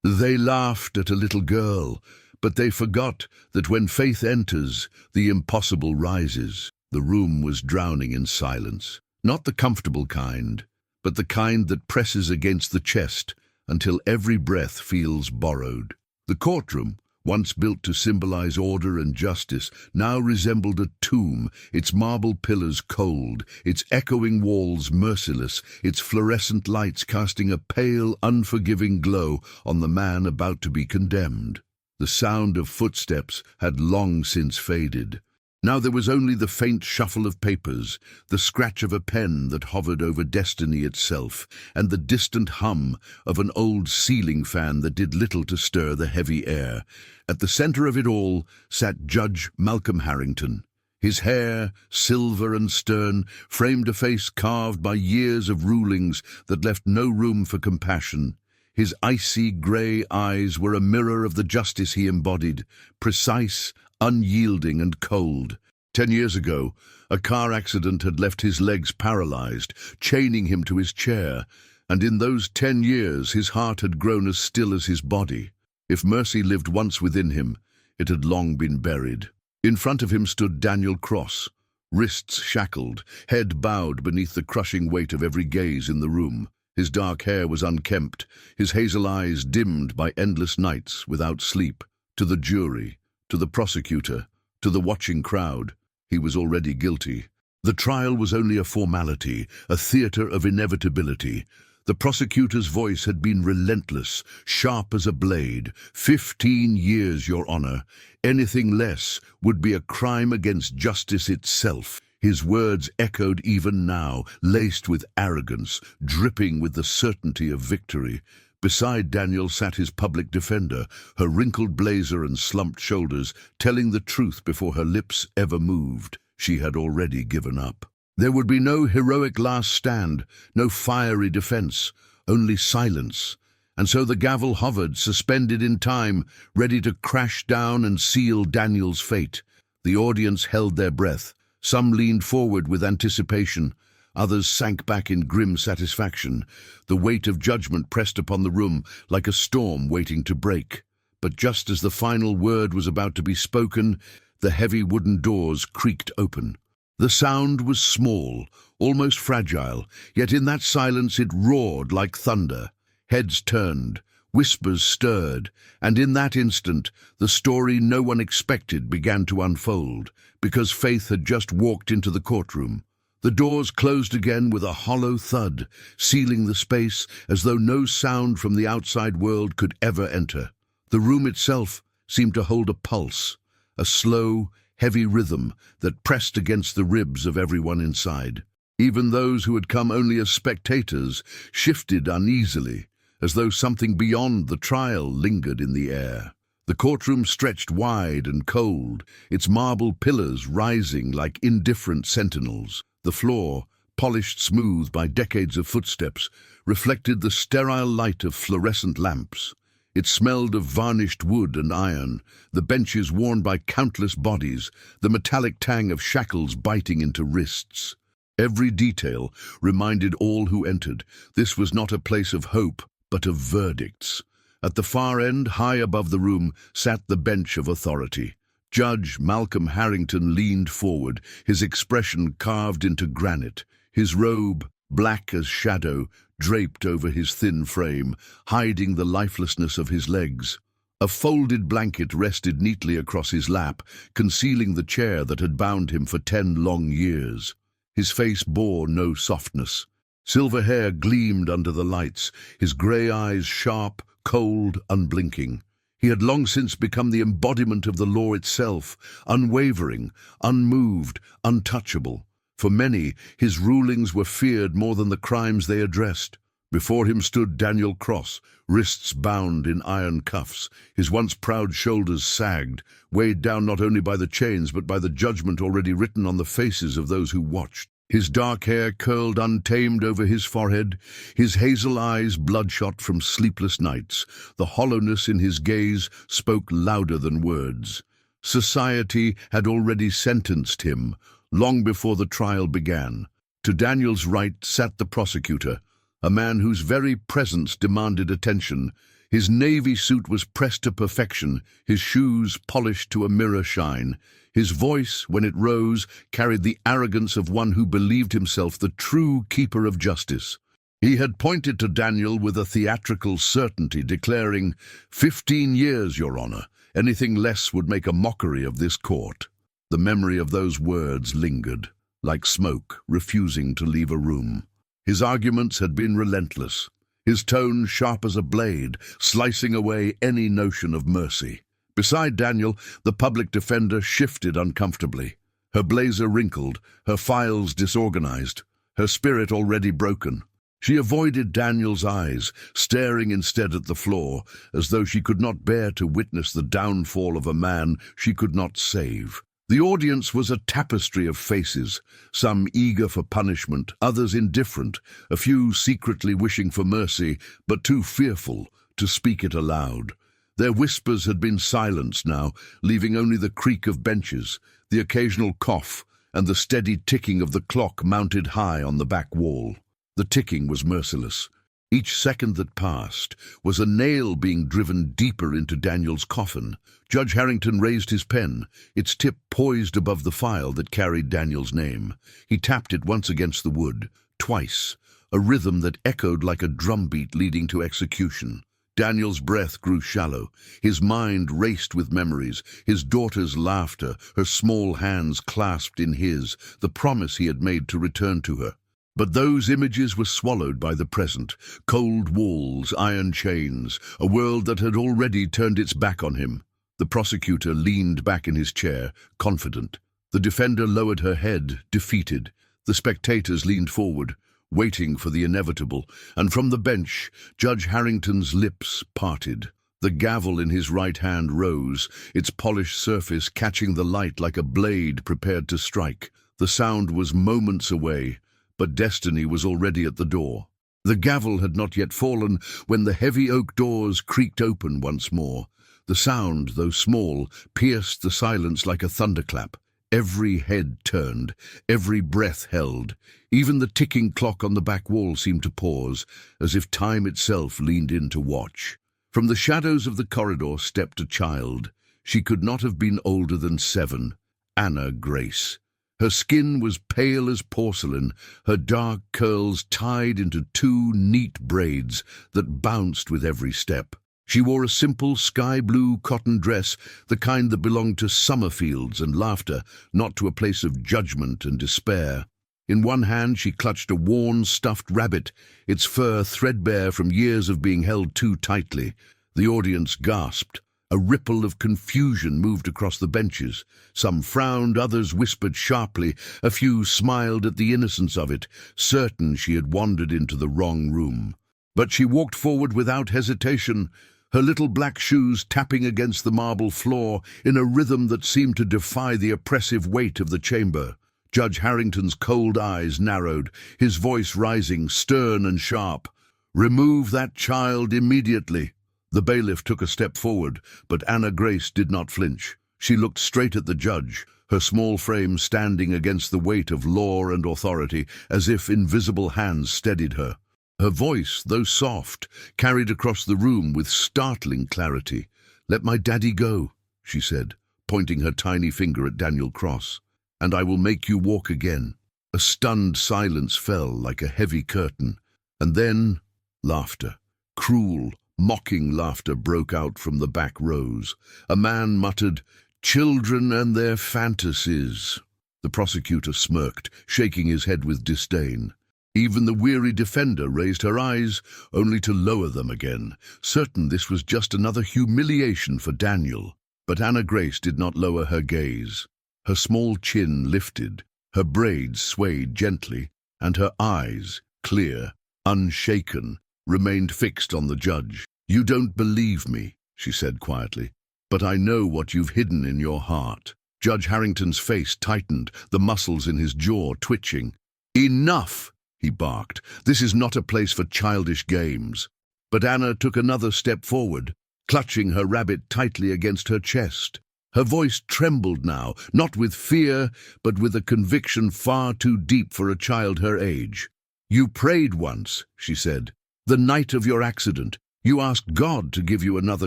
They laughed at a little girl, but they forgot that when faith enters, the impossible rises. The room was drowning in silence, not the comfortable kind, but the kind that presses against the chest until every breath feels borrowed. The courtroom, once built to symbolize order and justice, now resembled a tomb, its marble pillars cold, its echoing walls merciless, its fluorescent lights casting a pale, unforgiving glow on the man about to be condemned. The sound of footsteps had long since faded. Now there was only the faint shuffle of papers, the scratch of a pen that hovered over destiny itself, and the distant hum of an old ceiling fan that did little to stir the heavy air. At the center of it all sat Judge Malcolm Harrington. His hair, silver and stern, framed a face carved by years of rulings that left no room for compassion. His icy grey eyes were a mirror of the justice he embodied, precise, unyielding and cold. 10 years ago, a car accident had left his legs paralyzed, chaining him to his chair, and in those 10 years his heart had grown as still as his body. If mercy lived once within him, it had long been buried. In front of him stood Daniel Cross, wrists shackled, head bowed beneath the crushing weight of every gaze in the room. His dark hair was unkempt, his hazel eyes dimmed by endless nights without sleep. To the jury, to the prosecutor, to the watching crowd, he was already guilty. The trial was only a formality, a theater of inevitability. The prosecutor's voice had been relentless, sharp as a blade. 15 years, Your Honor. Anything less would be a crime against justice itself. His words echoed even now, laced with arrogance, dripping with the certainty of victory. Beside Daniel sat his public defender, her wrinkled blazer and slumped shoulders, telling the truth before her lips ever moved. She had already given up. There would be no heroic last stand, no fiery defense, only silence. And so the gavel hovered, suspended in time, ready to crash down and seal Daniel's fate. The audience held their breath. Some leaned forward with anticipation. Others sank back in grim satisfaction. The weight of judgment pressed upon the room like a storm waiting to break. But just as the final word was about to be spoken, the heavy wooden doors creaked open. The sound was small, almost fragile, yet in that silence it roared like thunder. Heads turned, whispers stirred, and in that instant, the story no one expected began to unfold, because Faith had just walked into the courtroom. The doors closed again with a hollow thud, sealing the space as though no sound from the outside world could ever enter. The room itself seemed to hold a pulse, a slow, heavy rhythm that pressed against the ribs of everyone inside. Even those who had come only as spectators shifted uneasily, as though something beyond the trial lingered in the air. The courtroom stretched wide and cold, its marble pillars rising like indifferent sentinels. The floor, polished smooth by decades of footsteps, reflected the sterile light of fluorescent lamps. It smelled of varnished wood and iron, the benches worn by countless bodies, the metallic tang of shackles biting into wrists. Every detail reminded all who entered this was not a place of hope, but of verdicts. At the far end, high above the room, sat the bench of authority. Judge Malcolm Harrington leaned forward, his expression carved into granite, his robe, black as shadow, draped over his thin frame, hiding the lifelessness of his legs. A folded blanket rested neatly across his lap, concealing the chair that had bound him for 10 long years. His face bore no softness. Silver hair gleamed under the lights, his grey eyes sharp, cold, unblinking. He had long since become the embodiment of the law itself, unwavering, unmoved, untouchable. For many, his rulings were feared more than the crimes they addressed. Before him stood Daniel Cross, wrists bound in iron cuffs. His once proud shoulders sagged, weighed down not only by the chains but by the judgment already written on the faces of those who watched. His dark hair curled untamed over his forehead, his hazel eyes bloodshot from sleepless nights. The hollowness in his gaze spoke louder than words. Society had already sentenced him, long before the trial began. To Daniel's right sat the prosecutor, a man whose very presence demanded attention, His navy suit was pressed to perfection, his shoes polished to a mirror shine. His voice, when it rose, carried the arrogance of one who believed himself the true keeper of justice. He had pointed to Daniel with a theatrical certainty, declaring, 15 years, Your Honor. Anything less would make a mockery of this court. The memory of those words lingered, like smoke refusing to leave a room. His arguments had been relentless, his tone sharp as a blade, slicing away any notion of mercy. Beside Daniel, the public defender shifted uncomfortably. Her blazer wrinkled, her files disorganized, her spirit already broken. She avoided Daniel's eyes, staring instead at the floor, as though she could not bear to witness the downfall of a man she could not save. The audience was a tapestry of faces, some eager for punishment, others indifferent, a few secretly wishing for mercy, but too fearful to speak it aloud. Their whispers had been silenced now, leaving only the creak of benches, the occasional cough, and the steady ticking of the clock mounted high on the back wall. The ticking was merciless. Each second that passed was a nail being driven deeper into Daniel's coffin. Judge Harrington raised his pen, its tip poised above the file that carried Daniel's name. He tapped it once against the wood, twice, a rhythm that echoed like a drumbeat leading to execution. Daniel's breath grew shallow. His mind raced with memories, his daughter's laughter, her small hands clasped in his, the promise he had made to return to her. But those images were swallowed by the present, cold walls, iron chains, a world that had already turned its back on him. The prosecutor leaned back in his chair, confident. The defender lowered her head, defeated. The spectators leaned forward, waiting for the inevitable, and from the bench, Judge Harrington's lips parted. The gavel in his right hand rose, its polished surface catching the light like a blade prepared to strike. The sound was moments away, but destiny was already at the door. The gavel had not yet fallen when the heavy oak doors creaked open once more. The sound, though small, pierced the silence like a thunderclap. Every head turned, every breath held. Even the ticking clock on the back wall seemed to pause, as if time itself leaned in to watch. From the shadows of the corridor stepped a child. She could not have been older than 7, Anna Grace. Her skin was pale as porcelain, her dark curls tied into 2 neat braids that bounced with every step. She wore a simple sky-blue cotton dress, the kind that belonged to summer fields and laughter, not to a place of judgment and despair. In one hand she clutched a worn, stuffed rabbit, its fur threadbare from years of being held too tightly. The audience gasped. A ripple of confusion moved across the benches. Some frowned, others whispered sharply, a few smiled at the innocence of it, certain she had wandered into the wrong room. But she walked forward without hesitation, her little black shoes tapping against the marble floor in a rhythm that seemed to defy the oppressive weight of the chamber. Judge Harrington's cold eyes narrowed, his voice rising, stern and sharp. "Remove that child immediately." The bailiff took a step forward, but Anna Grace did not flinch. She looked straight at the judge, her small frame standing against the weight of law and authority, as if invisible hands steadied her. Her voice, though soft, carried across the room with startling clarity. "Let my daddy go," she said, pointing her tiny finger at Daniel Cross, "and I will make you walk again." A stunned silence fell like a heavy curtain, and then laughter. Cruel, mocking laughter broke out from the back rows. A man muttered, "Children and their fantasies." The prosecutor smirked, shaking his head with disdain. Even the weary defender raised her eyes, only to lower them again, certain this was just another humiliation for Daniel. But Anna Grace did not lower her gaze. Her small chin lifted, her braids swayed gently, and her eyes, clear, unshaken, remained fixed on the judge. "You don't believe me," she said quietly, "but I know what you've hidden in your heart." Judge Harrington's face tightened, the muscles in his jaw twitching. "Enough!" he barked. "This is not a place for childish games." But Anna took another step forward, clutching her rabbit tightly against her chest. Her voice trembled now, not with fear, but with a conviction far too deep for a child her age. "You prayed once," she said, "the night of your accident. You asked God to give you another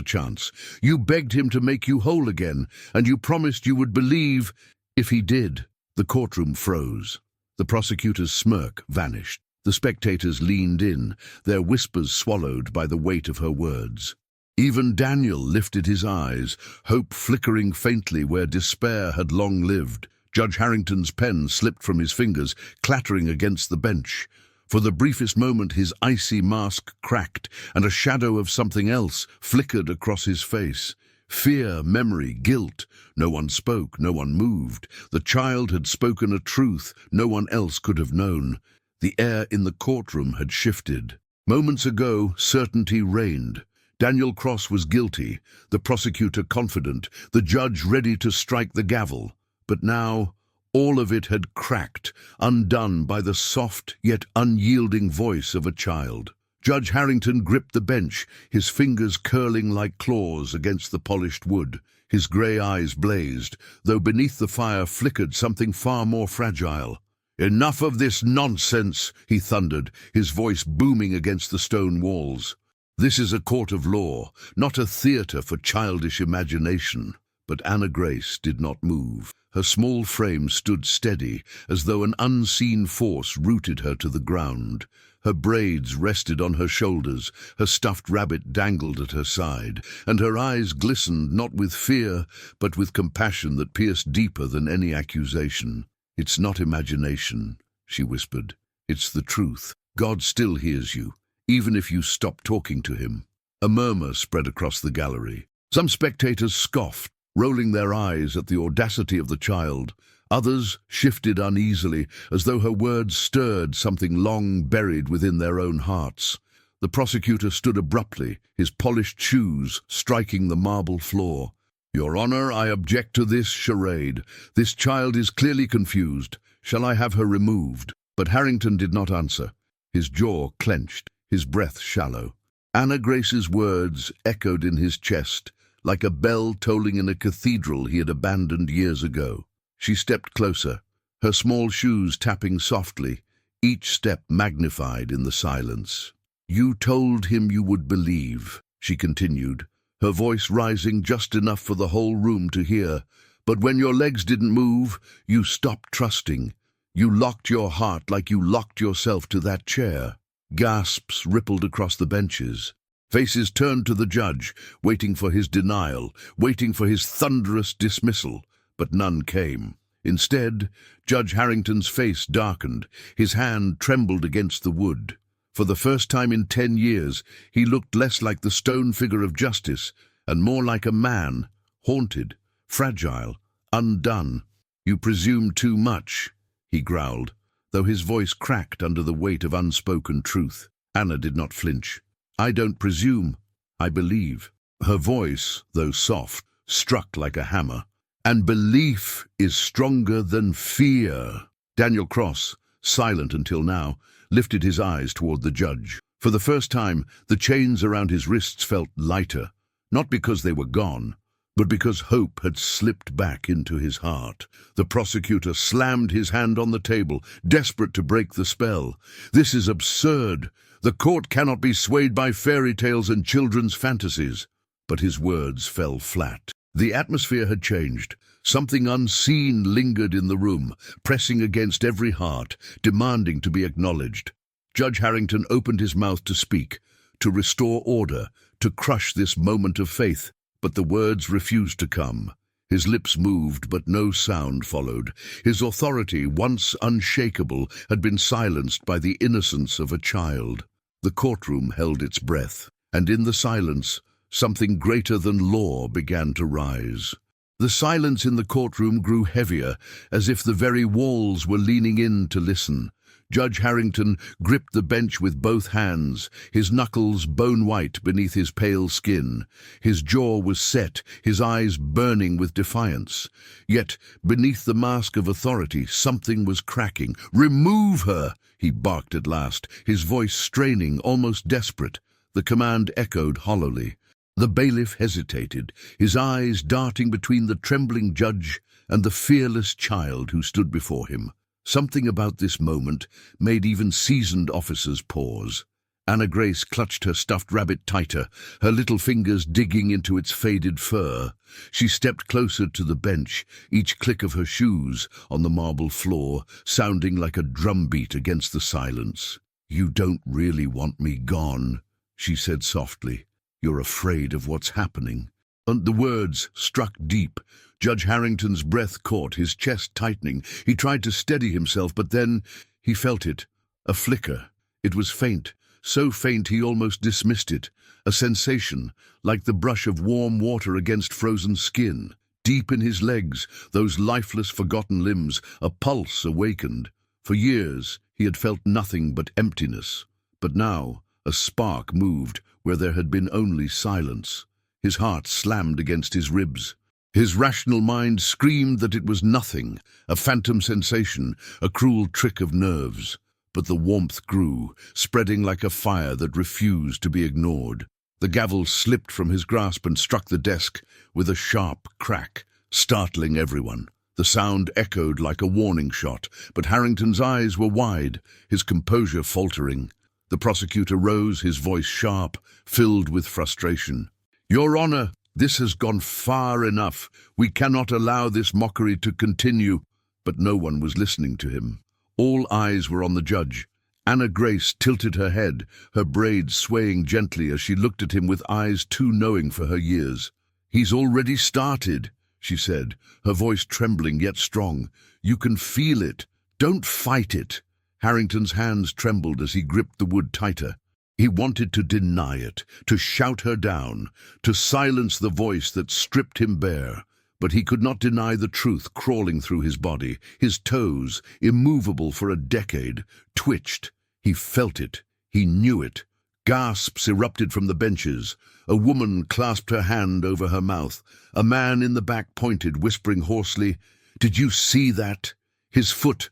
chance. You begged him to make you whole again, and you promised you would believe if he did. The courtroom froze. The prosecutor's smirk vanished. The spectators leaned in, their whispers swallowed by the weight of her words. Even Daniel lifted his eyes, hope flickering faintly where despair had long lived. Judge Harrington's pen slipped from his fingers, clattering against the bench. For the briefest moment his icy mask cracked, and a shadow of something else flickered across his face. Fear, memory, guilt. No one spoke, no one moved. The child had spoken a truth no one else could have known. The air in the courtroom had shifted. Moments ago, certainty reigned. Daniel Cross was guilty, the prosecutor confident, the judge ready to strike the gavel. But now, all of it had cracked, undone by the soft yet unyielding voice of a child. Judge Harrington gripped the bench, his fingers curling like claws against the polished wood. His grey eyes blazed, though beneath the fire flickered something far more fragile. "Enough of this nonsense," he thundered, his voice booming against the stone walls. "This is a court of law, not a theatre for childish imagination." But Anna Grace did not move. Her small frame stood steady, as though an unseen force rooted her to the ground. Her braids rested on her shoulders, her stuffed rabbit dangled at her side, and her eyes glistened not with fear, but with compassion that pierced deeper than any accusation. "It's not imagination," she whispered. "It's the truth. God still hears you, even if you stop talking to him." A murmur spread across the gallery. Some spectators scoffed, rolling their eyes at the audacity of the child. Others shifted uneasily, as though her words stirred something long buried within their own hearts. The prosecutor stood abruptly, his polished shoes striking the marble floor. "Your Honor, I object to this charade. This child is clearly confused. Shall I have her removed?" But Harrington did not answer. His jaw clenched, his breath shallow. Anna Grace's words echoed in his chest, like a bell tolling in a cathedral he had abandoned years ago. She stepped closer, her small shoes tapping softly, each step magnified in the silence. "You told him you would believe," she continued, her voice rising just enough for the whole room to hear. "But when your legs didn't move, you stopped trusting. You locked your heart like you locked yourself to that chair." Gasps rippled across the benches. Faces turned to the judge, waiting for his denial, waiting for his thunderous dismissal, but none came. Instead, Judge Harrington's face darkened, his hand trembled against the wood. For the first time in 10 years, he looked less like the stone figure of justice, and more like a man, haunted, fragile, undone. "You presume too much," he growled, though his voice cracked under the weight of unspoken truth. Anna did not flinch. "I don't presume, I believe." Her voice, though soft, struck like a hammer. "And belief is stronger than fear." Daniel Cross, silent until now, lifted his eyes toward the judge. For the first time, the chains around his wrists felt lighter, not because they were gone, but because hope had slipped back into his heart. The prosecutor slammed his hand on the table, desperate to break the spell. "This is absurd. The court cannot be swayed by fairy tales and children's fantasies." But his words fell flat. The atmosphere had changed. Something unseen lingered in the room, pressing against every heart, demanding to be acknowledged. Judge Harrington opened his mouth to speak, to restore order, to crush this moment of faith, but the words refused to come. His lips moved, but no sound followed. His authority, once unshakable, had been silenced by the innocence of a child. The courtroom held its breath, and in the silence, something greater than law began to rise. The silence in the courtroom grew heavier, as if the very walls were leaning in to listen. Judge Harrington gripped the bench with both hands, his knuckles bone-white beneath his pale skin. His jaw was set, his eyes burning with defiance. Yet, beneath the mask of authority, something was cracking. "Remove her!" he barked at last, his voice straining, almost desperate. The command echoed hollowly. The bailiff hesitated, his eyes darting between the trembling judge and the fearless child who stood before him. Something about this moment made even seasoned officers pause. Anna Grace clutched her stuffed rabbit tighter, her little fingers digging into its faded fur. She stepped closer to the bench, each click of her shoes on the marble floor sounding like a drumbeat against the silence. "You don't really want me gone," she said softly. "You're afraid of what's happening." And the words struck deep. Judge Harrington's breath caught, his chest tightening. He tried to steady himself, but then he felt it. A flicker. It was faint, so faint he almost dismissed it. A sensation, like the brush of warm water against frozen skin. Deep in his legs, those lifeless, forgotten limbs, a pulse awakened. For years he had felt nothing but emptiness. But now a spark moved where there had been only silence. His heart slammed against his ribs. His rational mind screamed that it was nothing, a phantom sensation, a cruel trick of nerves. But the warmth grew, spreading like a fire that refused to be ignored. The gavel slipped from his grasp and struck the desk with a sharp crack, startling everyone. The sound echoed like a warning shot, but Harrington's eyes were wide, his composure faltering. The prosecutor rose, his voice sharp, filled with frustration. "Your Honor, this has gone far enough. We cannot allow this mockery to continue." But no one was listening to him. All eyes were on the judge. Anna Grace tilted her head, her braids swaying gently as she looked at him with eyes too knowing for her years. "He's already started," she said, her voice trembling yet strong. "You can feel it. Don't fight it." Harrington's hands trembled as he gripped the wood tighter. He wanted to deny it, to shout her down, to silence the voice that stripped him bare. But he could not deny the truth crawling through his body. His toes, immovable for a decade, twitched. He felt it. He knew it. Gasps erupted from the benches. A woman clasped her hand over her mouth. A man in the back pointed, whispering hoarsely, "Did you see that?" His foot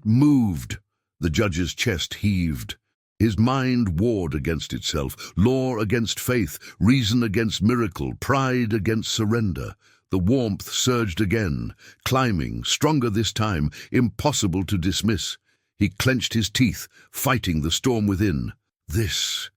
moved. The judge's chest heaved. His mind warred against itself, law against faith, reason against miracle, pride against surrender. The warmth surged again, climbing, stronger this time, impossible to dismiss. He clenched his teeth, fighting the storm within. This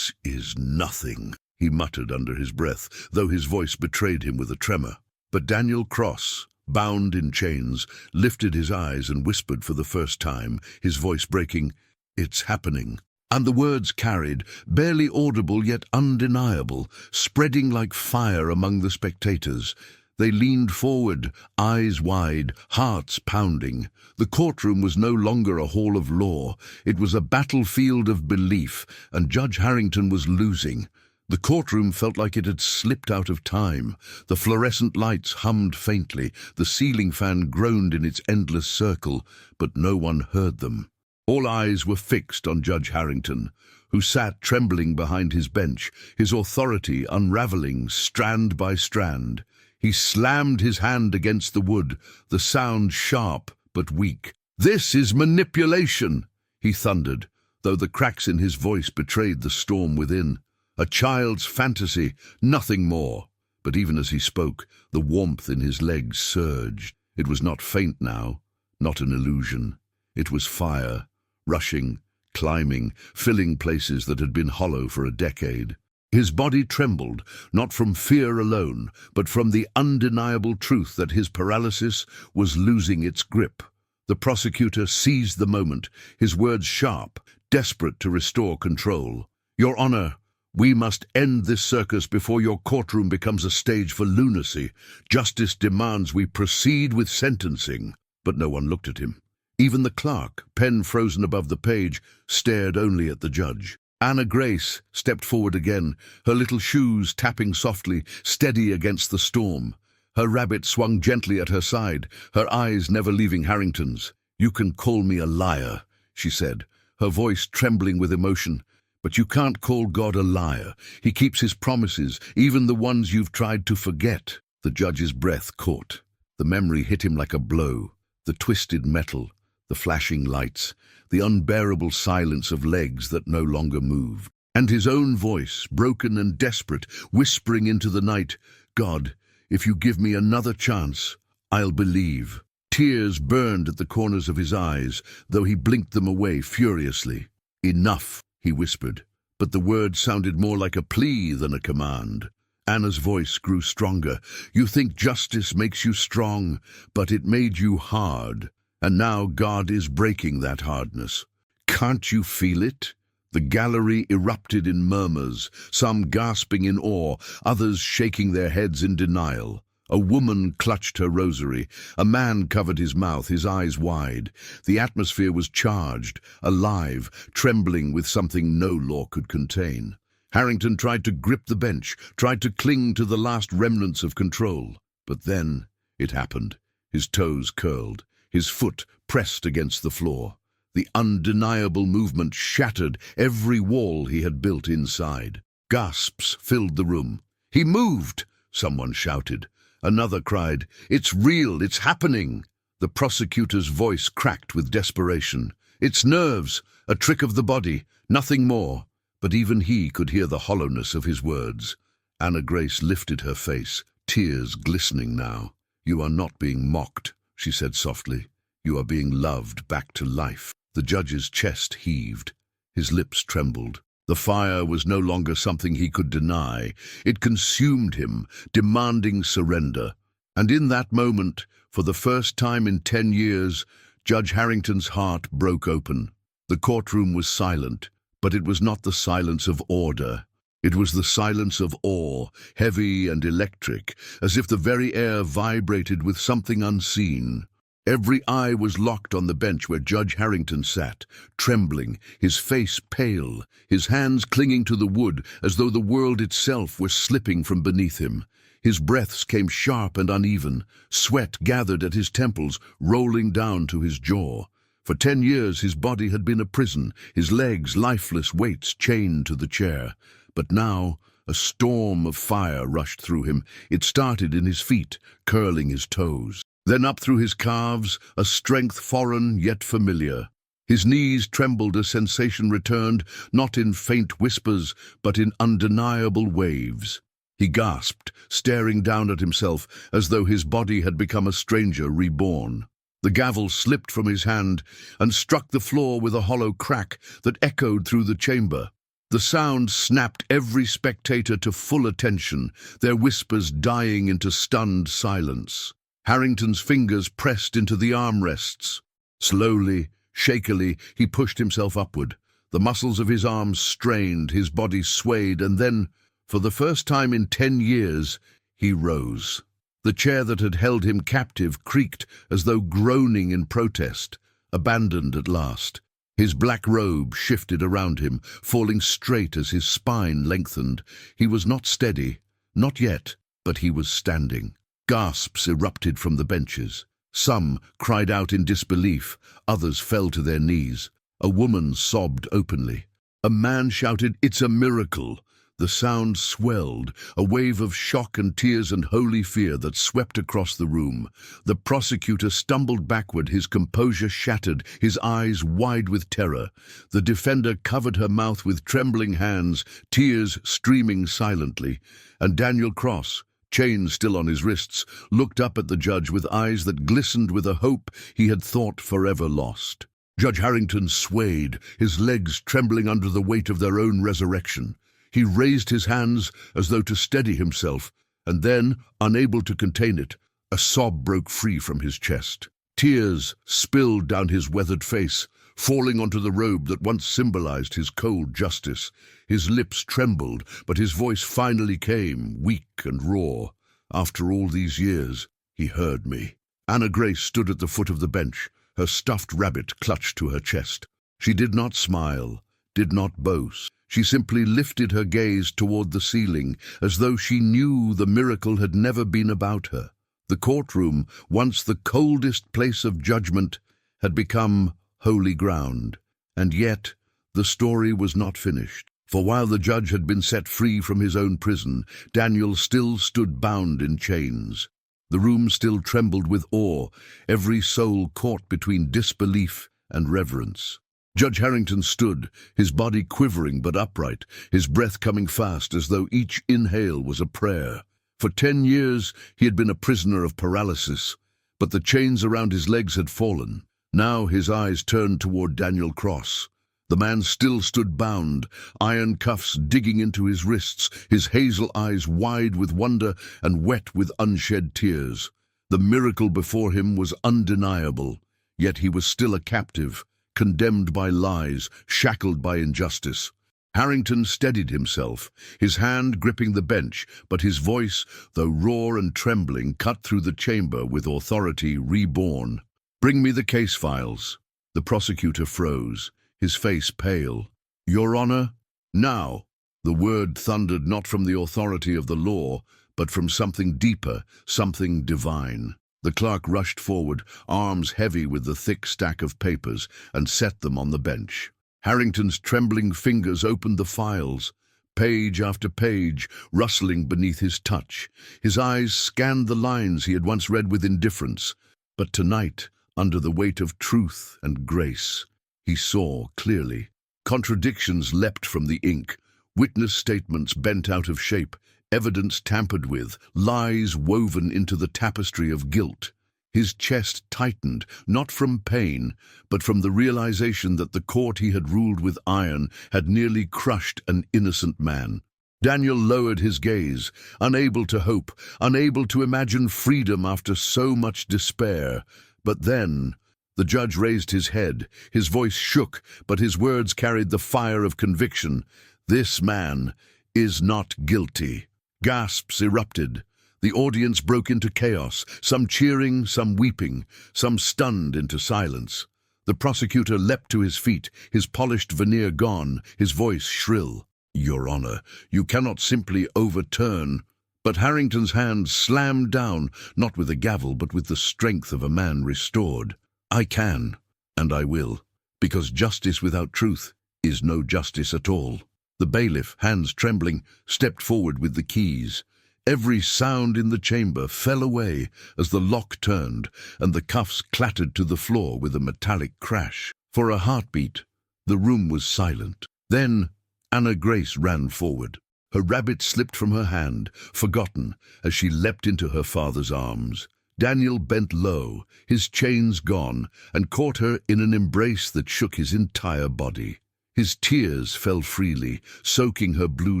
is nothing," he muttered under his breath, though his voice betrayed him with a tremor. But Daniel Cross, bound in chains, lifted his eyes and whispered for the first time, his voice breaking, "It's happening." And the words carried, barely audible yet undeniable, spreading like fire among the spectators. They leaned forward, eyes wide, hearts pounding. The courtroom was no longer a hall of law. It was a battlefield of belief, and Judge Harrington was losing. The courtroom felt like it had slipped out of time. The fluorescent lights hummed faintly, the ceiling fan groaned in its endless circle, but no one heard them. All eyes were fixed on Judge Harrington, who sat trembling behind his bench, his authority unraveling strand by strand. He slammed his hand against the wood, the sound sharp but weak. "This is manipulation," he thundered, though the cracks in his voice betrayed the storm within. A child's fantasy, nothing more. But even as he spoke, the warmth in his legs surged. It was not faint now, not an illusion. It was fire, rushing, climbing, filling places that had been hollow for a decade. His body trembled, not from fear alone, but from the undeniable truth that his paralysis was losing its grip. The prosecutor seized the moment, his words sharp, desperate to restore control. "Your Honor, we must end this circus before your courtroom becomes a stage for lunacy. Justice demands we proceed with sentencing." But no one looked at him. Even the clerk, pen frozen above the page, stared only at the judge. Anna Grace stepped forward again, her little shoes tapping softly, steady against the storm. Her rabbit swung gently at her side, her eyes never leaving Harrington's. "You can call me a liar," she said, her voice trembling with emotion. "But you can't call God a liar. He keeps his promises, even the ones you've tried to forget." The judge's breath caught. The memory hit him like a blow. The twisted metal, the flashing lights, the unbearable silence of legs that no longer moved. And his own voice, broken and desperate, whispering into the night, "God, if you give me another chance, I'll believe." Tears burned at the corners of his eyes, though he blinked them away furiously. "Enough," he whispered, but the word sounded more like a plea than a command. Anna's voice grew stronger. You think justice makes you strong, but it made you hard, and now God is breaking that hardness. Can't you feel it? The gallery erupted in murmurs, some gasping in awe, others shaking their heads in denial. A woman clutched her rosary. A man covered his mouth, his eyes wide. The atmosphere was charged, alive, trembling with something no law could contain. Harrington tried to grip the bench, tried to cling to the last remnants of control. But then it happened. His toes curled, his foot pressed against the floor. The undeniable movement shattered every wall he had built inside. Gasps filled the room. He moved, someone shouted. Another cried, It's real, it's happening. The prosecutor's voice cracked with desperation. It's nerves, a trick of the body, nothing more. But even he could hear the hollowness of his words. Anna Grace lifted her face, tears glistening now. You are not being mocked, she said softly. You are being loved back to life. The judge's chest heaved. His lips trembled. The fire was no longer something he could deny. It consumed him, demanding surrender. And in that moment, for the first time in 10 years, Judge Harrington's heart broke open. The courtroom was silent, but it was not the silence of order. It was the silence of awe, heavy and electric, as if the very air vibrated with something unseen. Every eye was locked on the bench where Judge Harrington sat, trembling, his face pale, his hands clinging to the wood as though the world itself were slipping from beneath him. His breaths came sharp and uneven, sweat gathered at his temples, rolling down to his jaw. For 10 years his body had been a prison, his legs lifeless weights chained to the chair. But now a storm of fire rushed through him. It started in his feet, curling his toes. Then up through his calves, a strength foreign yet familiar. His knees trembled as sensation returned, not in faint whispers, but in undeniable waves. He gasped, staring down at himself, as though his body had become a stranger reborn. The gavel slipped from his hand and struck the floor with a hollow crack that echoed through the chamber. The sound snapped every spectator to full attention, their whispers dying into stunned silence. Harrington's fingers pressed into the armrests. Slowly, shakily, he pushed himself upward. The muscles of his arms strained, his body swayed, and then, for the first time in 10 years, he rose. The chair that had held him captive creaked as though groaning in protest, abandoned at last. His black robe shifted around him, falling straight as his spine lengthened. He was not steady, not yet, but he was standing. Gasps erupted from the benches. Some cried out in disbelief, others fell to their knees. A woman sobbed openly. A man shouted, "It's a miracle!" The sound swelled, a wave of shock and tears and holy fear that swept across the room. The prosecutor stumbled backward, his composure shattered, his eyes wide with terror. The defender covered her mouth with trembling hands, tears streaming silently. And Daniel Cross, chains still on his wrists, looked up at the judge with eyes that glistened with a hope he had thought forever lost. Judge Harrington swayed, his legs trembling under the weight of their own resurrection. He raised his hands as though to steady himself, and then, unable to contain it, a sob broke free from his chest. Tears spilled down his weathered face, falling onto the robe that once symbolized his cold justice. His lips trembled, but his voice finally came, weak and raw. "After all these years, he heard me." Anna Grace stood at the foot of the bench, her stuffed rabbit clutched to her chest. She did not smile, did not boast. She simply lifted her gaze toward the ceiling, as though she knew the miracle had never been about her. The courtroom, once the coldest place of judgment, had become holy ground. And yet, the story was not finished. For while the judge had been set free from his own prison, Daniel still stood bound in chains. The room still trembled with awe, every soul caught between disbelief and reverence. Judge Harrington stood, his body quivering but upright, his breath coming fast as though each inhale was a prayer. For 10 years he had been a prisoner of paralysis, but the chains around his legs had fallen. Now his eyes turned toward Daniel Cross. The man still stood bound, iron cuffs digging into his wrists, his hazel eyes wide with wonder and wet with unshed tears. The miracle before him was undeniable, yet he was still a captive, condemned by lies, shackled by injustice. Harrington steadied himself, his hand gripping the bench, but his voice, though raw and trembling, cut through the chamber with authority reborn. "Bring me the case files." The prosecutor froze, his face pale. "Your Honor, now." The word thundered not from the authority of the law, but from something deeper, something divine. The clerk rushed forward, arms heavy with the thick stack of papers, and set them on the bench. Harrington's trembling fingers opened the files, page after page, rustling beneath his touch. His eyes scanned the lines he had once read with indifference, but tonight, under the weight of truth and grace, he saw clearly. Contradictions leapt from the ink, witness statements bent out of shape, evidence tampered with, lies woven into the tapestry of guilt. His chest tightened, not from pain, but from the realization that the court he had ruled with iron had nearly crushed an innocent man. Daniel lowered his gaze, unable to hope, unable to imagine freedom after so much despair. But then the judge raised his head, his voice shook, but his words carried the fire of conviction. "This man is not guilty." Gasps erupted. The audience broke into chaos, some cheering, some weeping, some stunned into silence. The prosecutor leapt to his feet, his polished veneer gone, his voice shrill. "Your Honor, you cannot simply overturn." But Harrington's hand slammed down, not with a gavel, but with the strength of a man restored. "I can, and I will, because justice without truth is no justice at all." The bailiff, hands trembling, stepped forward with the keys. Every sound in the chamber fell away as the lock turned and the cuffs clattered to the floor with a metallic crash. For a heartbeat, the room was silent. Then Anna Grace ran forward. Her rabbit slipped from her hand, forgotten, as she leapt into her father's arms. Daniel bent low, his chains gone, and caught her in an embrace that shook his entire body. His tears fell freely, soaking her blue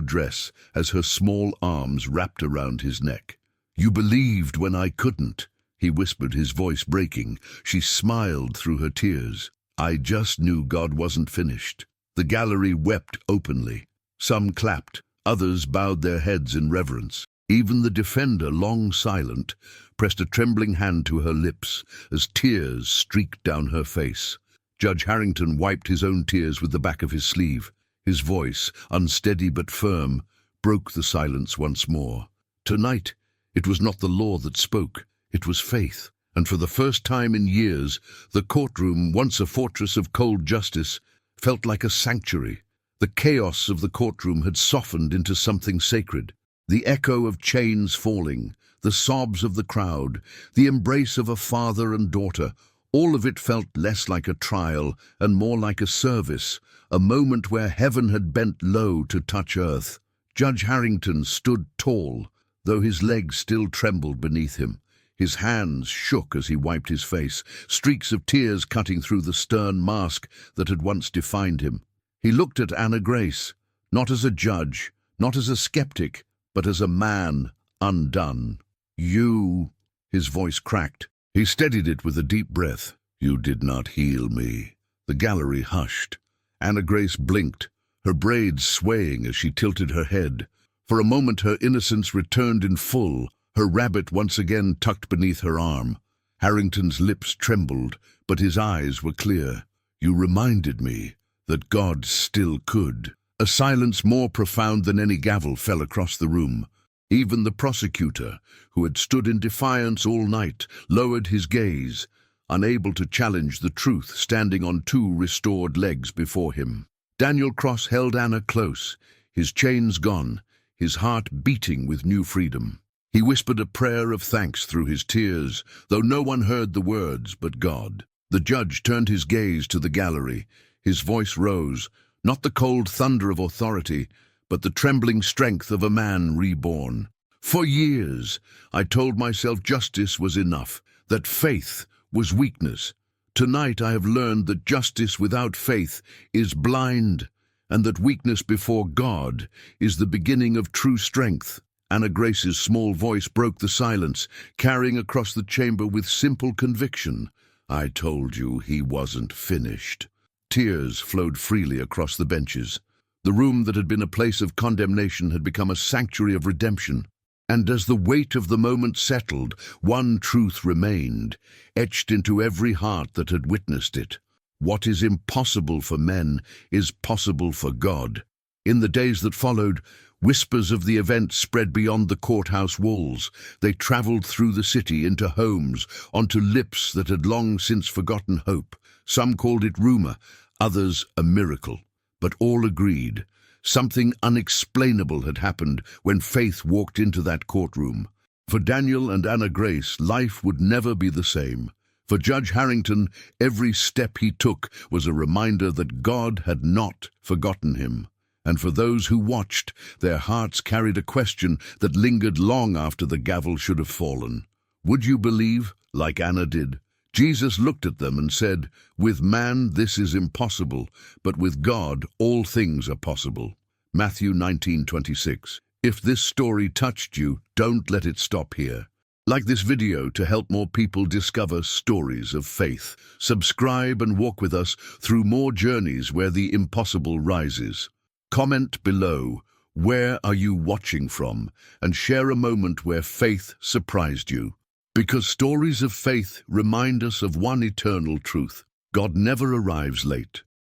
dress as her small arms wrapped around his neck. "You believed when I couldn't," he whispered, his voice breaking. She smiled through her tears. "I just knew God wasn't finished." The gallery wept openly. Some clapped, others bowed their heads in reverence. Even the defender, long silent, pressed a trembling hand to her lips as tears streaked down her face. Judge Harrington wiped his own tears with the back of his sleeve. His voice, unsteady but firm, broke the silence once more. Tonight, it was not the law that spoke, it was faith. And for the first time in years, the courtroom, once a fortress of cold justice, felt like a sanctuary. The chaos of the courtroom had softened into something sacred. The echo of chains falling, the sobs of the crowd, the embrace of a father and daughter, all of it felt less like a trial and more like a service, a moment where heaven had bent low to touch earth. Judge Harrington stood tall, though his legs still trembled beneath him. His hands shook as he wiped his face, streaks of tears cutting through the stern mask that had once defined him. He looked at Anna Grace, not as a judge, not as a skeptic, but as a man undone. "You," his voice cracked. He steadied it with a deep breath. "You did not heal me." The gallery hushed. Anna Grace blinked, her braids swaying as she tilted her head. For a moment her innocence returned in full, her rabbit once again tucked beneath her arm. Harrington's lips trembled, but his eyes were clear. "You reminded me that God still could." A silence more profound than any gavel fell across the room. Even the prosecutor, who had stood in defiance all night, lowered his gaze, unable to challenge the truth standing on two restored legs before him. Daniel Cross held Anna close, his chains gone, his heart beating with new freedom. He whispered a prayer of thanks through his tears, though no one heard the words but God. The judge turned his gaze to the gallery. His voice rose, not the cold thunder of authority, but the trembling strength of a man reborn. "For years, I told myself justice was enough, that faith was weakness. Tonight I have learned that justice without faith is blind, and that weakness before God is the beginning of true strength. Anna Grace's small voice broke the silence, carrying across the chamber with simple conviction. I told you he wasn't finished. Tears flowed freely across the benches. The room that had been a place of condemnation had become a sanctuary of redemption. And as the weight of the moment settled, one truth remained, etched into every heart that had witnessed it. What is impossible for men is possible for God. In the days that followed, whispers of the event spread beyond the courthouse walls. They traveled through the city, into homes, onto lips that had long since forgotten hope. Some called it rumor, others a miracle. But all agreed. Something unexplainable had happened when faith walked into that courtroom. For Daniel and Anna Grace, life would never be the same. For Judge Harrington, every step he took was a reminder that God had not forgotten him. And for those who watched, their hearts carried a question that lingered long after the gavel should have fallen. Would you believe, like Anna did? Jesus looked at them and said, "With man this is impossible, but with God all things are possible." Matthew 19:26. If this story touched you, don't let it stop here. Like this video to help more people discover stories of faith. Subscribe and walk with us through more journeys where the impossible rises. Comment below, where are you watching from? And share a moment where faith surprised you. Because stories of faith remind us of one eternal truth. God never arrives late.